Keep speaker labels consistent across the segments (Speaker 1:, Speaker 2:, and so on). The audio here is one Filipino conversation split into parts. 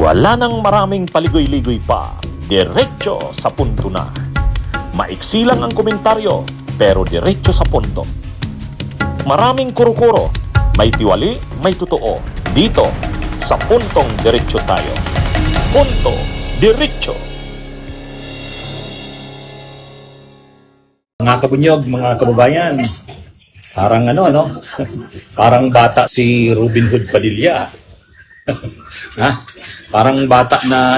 Speaker 1: Wala nang maraming paligoy-ligoy pa, diretso sa punto na. Maiksi lang ang komentaryo, pero diretso sa punto. Maraming kuro-kuro, may tiwali, may totoo. Dito, sa puntong diretso tayo. Punto, diretso.
Speaker 2: Mga kabunyog, mga kababayan, parang parang bata si Robin Hood Padilla. Ha? Parang bata na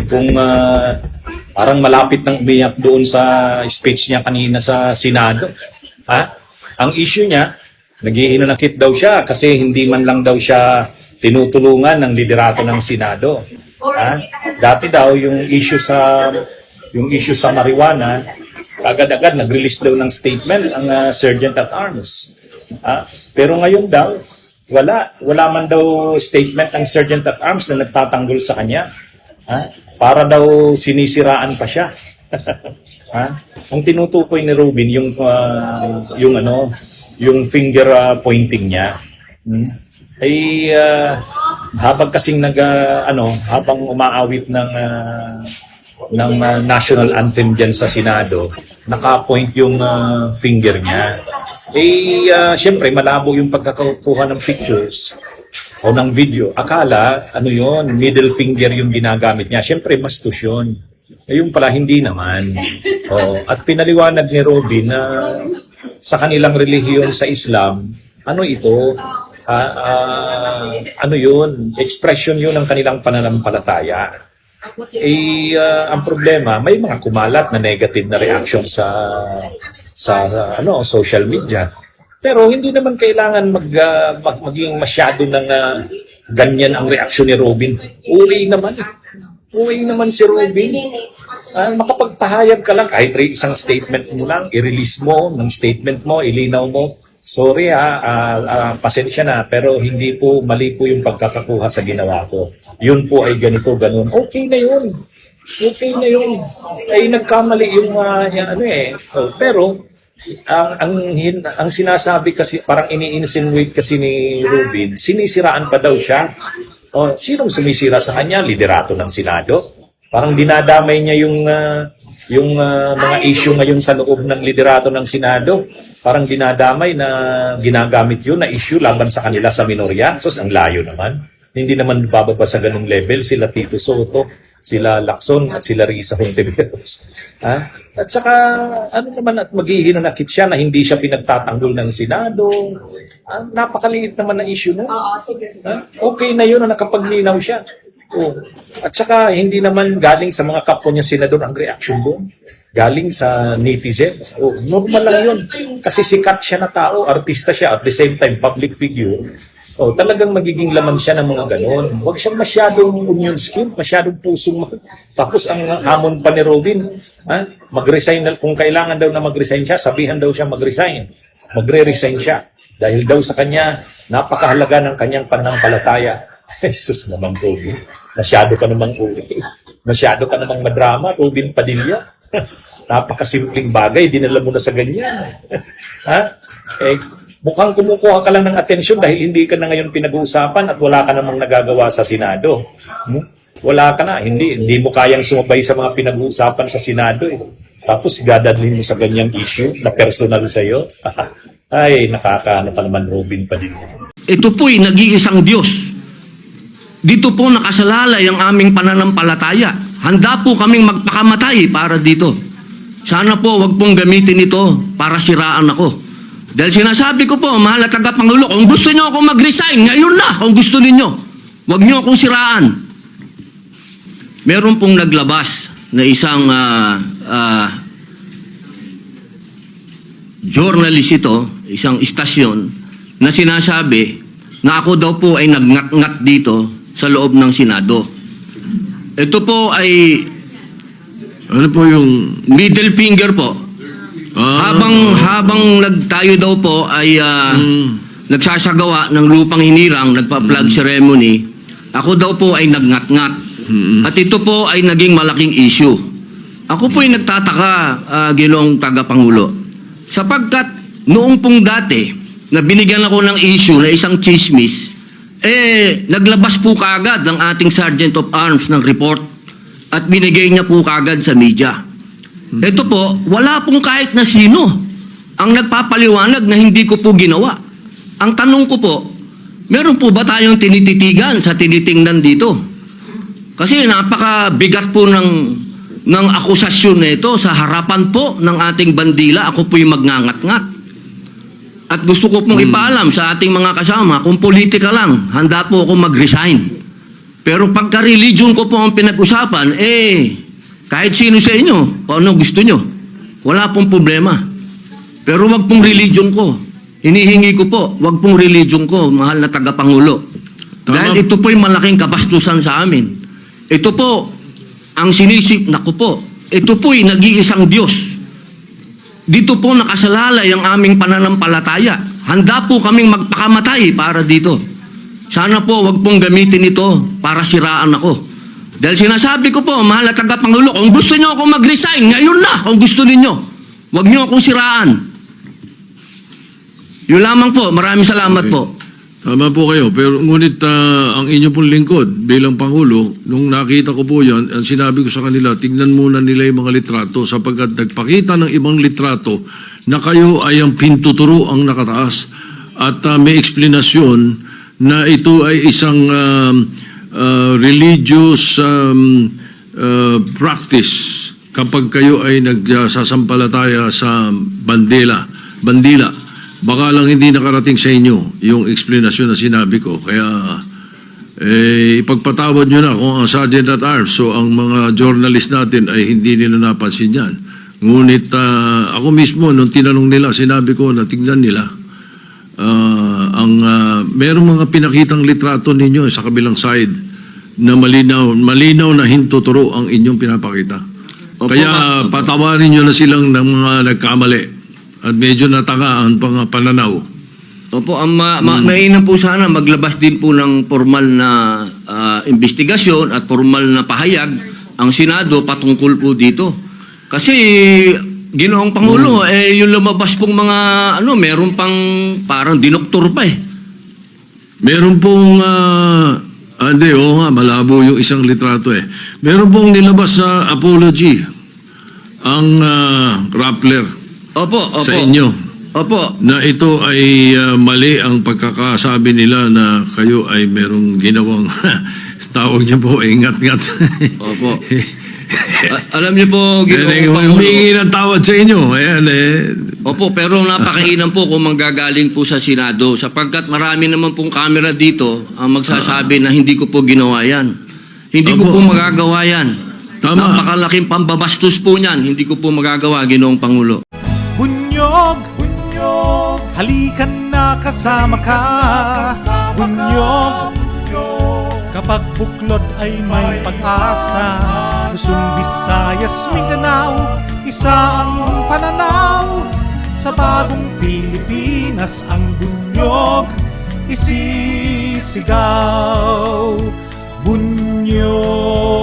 Speaker 2: kung parang malapit nang umiyak doon sa speech niya kanina sa Senado. Ha? Ang issue niya, naghihinanakit daw siya kasi hindi man lang daw siya tinutulungan ng liderato ng Senado. Ha? Dati daw yung issue sa marijuana, agad-agad nag-release daw ng statement ang Sergeant at Arms. Pero ngayon daw, wala man daw statement ng Sergeant at Arms na nagtatanggol sa kanya. Para daw sinisiraan pa siya. Ang tinutukoy ni Robin yung finger pointing niya. Habang kasing habang umaawit ng national anthem diyan sa Senado, naka-point yung finger niya. Siyempre malabo yung pagkakakuha ng pictures o ng video. Akala middle finger yung ginagamit niya. Siyempre mastus yun. Yung pala hindi naman. At pinaliwanag ni Robin na sa kanilang relihiyon sa Islam, expression yun ng kanilang pananampalataya. Ang problema, may mga kumalat na negative na reaction sa social media. Pero hindi naman kailangan maging masyado ng ganyan ang reaksyon ni Robin. Uwi naman si Robin. Makapagpahayag ka lang, kahit isang statement mo lang, i-release mo ng statement mo, ilinaw mo. Sorry pasensya na, pero hindi po, mali po yung pagkakakuha sa ginawa ko. Yun po ay ganito, ganun. Okay na yun. Nagkamali yung pero ang sinasabi kasi, parang ini-insinuate kasi ni Robin, sinisiraan pa daw siya. Sinong sumisira sa kanya? Liderato ng Senado. Parang dinadamay niya yung mga issue ngayon sa loob ng liderato ng Senado. Parang dinadamay na ginagamit yun na issue laban sa kanila sa minorya. So, ang layo naman. Hindi naman bababa sa ganung level sila Tito Soto, sila Lacson at sila Risa Hontiveros. At saka, at maghihinanakit siya na hindi siya pinagtatanggol ng Senado. Napakaliit naman na issue no? Okay na yun na nakapaglinaw siya. At saka, hindi naman galing sa mga kapwa niya senador ang reaction doon. Galing sa netizen. Normal lang yun. Kasi sikat siya na tao, artista siya, at the same time, public figure. Talagang magiging laman siya ng mga ganon. Huwag siyang masyadong onion skin, masyadong pusong. Tapos ang hamon pa ni Robin, mag-resign kung kailangan daw na mag-resign siya, sabihan daw siya mag-resign. Magre-resign siya. Dahil daw sa kanya, napakahalaga ng kanyang pananampalataya. Jesus naman, Robin. Masyado ka namang uli. Masyado ka namang madrama, Robin Padilla. Napakasimpleng bagay, dinala mo na sa ganyan. Mukhang kumukuha ka lang ng atensyon dahil hindi ka na ngayon pinag-uusapan at wala ka namang nagagawa sa Senado. Wala ka na, hindi mo kayang sumabay sa mga pinag-uusapan sa Senado. Tapos gadadlin mo sa ganyang issue na personal sa'yo. Ay, nakakaano ka naman, Robin Padilla.
Speaker 3: Ito po'y nag-iisang Diyos. Dito po nakasalalay ang aming pananampalataya. Handa po kaming magpakamatay para dito. Sana po wag pong gamitin ito para siraan ako. Dahil sinasabi ko po, mahal na tagapangulo, kung gusto niyo akong mag-resign, ngayon na, kung gusto ninyo. Huwag niyo akong siraan. Meron pong naglabas na isang journalist ito, isang istasyon, na sinasabi na ako daw po ay nagngat-ngat dito sa loob ng Senado. Ito po ay
Speaker 4: ano po yung
Speaker 3: middle finger po. Habang tayo daw po ay nagsasagawa ng lupang hinirang, nagpa-flag ceremony, ako daw po ay nagngat-ngat. At ito po ay naging malaking issue. Ako po ay nagtataka, Ginoong Tagapangulo, sapagkat noong pong dati, na binigyan ako ng issue na isang chismis naglabas po kaagad ang ating Sergeant of Arms ng report at binigay niya po kaagad sa media. Ito po, wala pong kahit na sino ang nagpapaliwanag na hindi ko po ginawa. Ang tanong ko po, meron po ba tayong tinititigan sa tinitingnan dito? Kasi napakabigat po ng akusasyon na ito sa harapan po ng ating bandila. Ako po'y magngangat-ngat. At gusto ko pong ipaalam sa ating mga kasama, kung politika lang, handa po ako mag-resign. Pero pagka-religion ko po ang pinag-usapan, kahit sino sa inyo, kung ano gusto nyo, wala pong problema. Pero wag pong religion ko. Hinihingi ko po, wag pong religion ko, mahal na tagapangulo. Dahil ito po'y malaking kabastusan sa amin. Ito po, ang sinisip, naku po, ito po'y nag-iisang Diyos. Dito po nakasalalay ang aming pananampalataya. Handa po kaming magpakamatay para dito. Sana po wag pong gamitin ito para siraan ako. Dahil sinasabi ko po, mahal na tagapangulo, kung gusto niyo ako mag-resign, ngayon na, kung gusto ninyo. Wag niyo akong siraan. Yun lamang po. Maraming salamat po.
Speaker 4: Tama po kayo. Pero ngunit ang inyo pong lingkod bilang Pangulo, nung nakita ko po yan, ang sinabi ko sa kanila, tignan muna nila yung mga litrato sapagkat nagpakita ng ibang litrato na kayo ay ang pintuturo ang nakataas at may eksplanasyon na ito ay isang religious practice kapag kayo ay nagsasampalataya sa bandila. Baka lang hindi nakarating sa inyo yung explanation na sinabi ko. Kaya ipagpatawad nyo na kung ang Sergeant at Arms, so ang mga journalist natin ay hindi nila napansin yan. Ngunit ako mismo, nung tinanong nila, sinabi ko na tingnan nila. Merong mga pinakitang litrato ninyo sa kabilang side na malinaw na hintuturo ang inyong pinapakita. Kaya patawarin nyo na silang ng mga nagkamali. At medyo natanga ang pananaw.
Speaker 3: Opo, mainam po sana maglabas din po ng formal na investigasyon at formal na pahayag ang Senado patungkol po dito. Kasi, Ginoong Pangulo, yung lumabas pong mga, meron pang parang dinoktor pa eh.
Speaker 4: Meron pong, malabo yung isang litrato eh. Meron pong nilabas sa apology ang Rappler.
Speaker 3: Opo.
Speaker 4: Sa inyo.
Speaker 3: Opo.
Speaker 4: Na ito ay mali ang pagkakasabi nila na kayo ay merong ginawang tawag niyo po, ingat-ngat.
Speaker 3: Opo. Alam niyo po, Ginoong Pangulo.
Speaker 4: Humingi ng tawad sa inyo. Ayan
Speaker 3: Opo, pero napakainam po kung manggagaling po sa Senado sapagkat marami naman pong kamera dito ang magsasabi na hindi ko po ginawa yan. Hindi ko po magagawa yan.
Speaker 4: Tama.
Speaker 3: Napakalaking pambabastos po niyan. Hindi ko po magagawa, Ginoong Pangulo.
Speaker 5: Bunyog, halikan na kasama ka. Bunyog, kapag buklod ay may pag-asa. Luzon, Visayas, Mindanao, isa ang pananaw. Sa bagong Pilipinas ang bunyog isisigaw. Bunyog.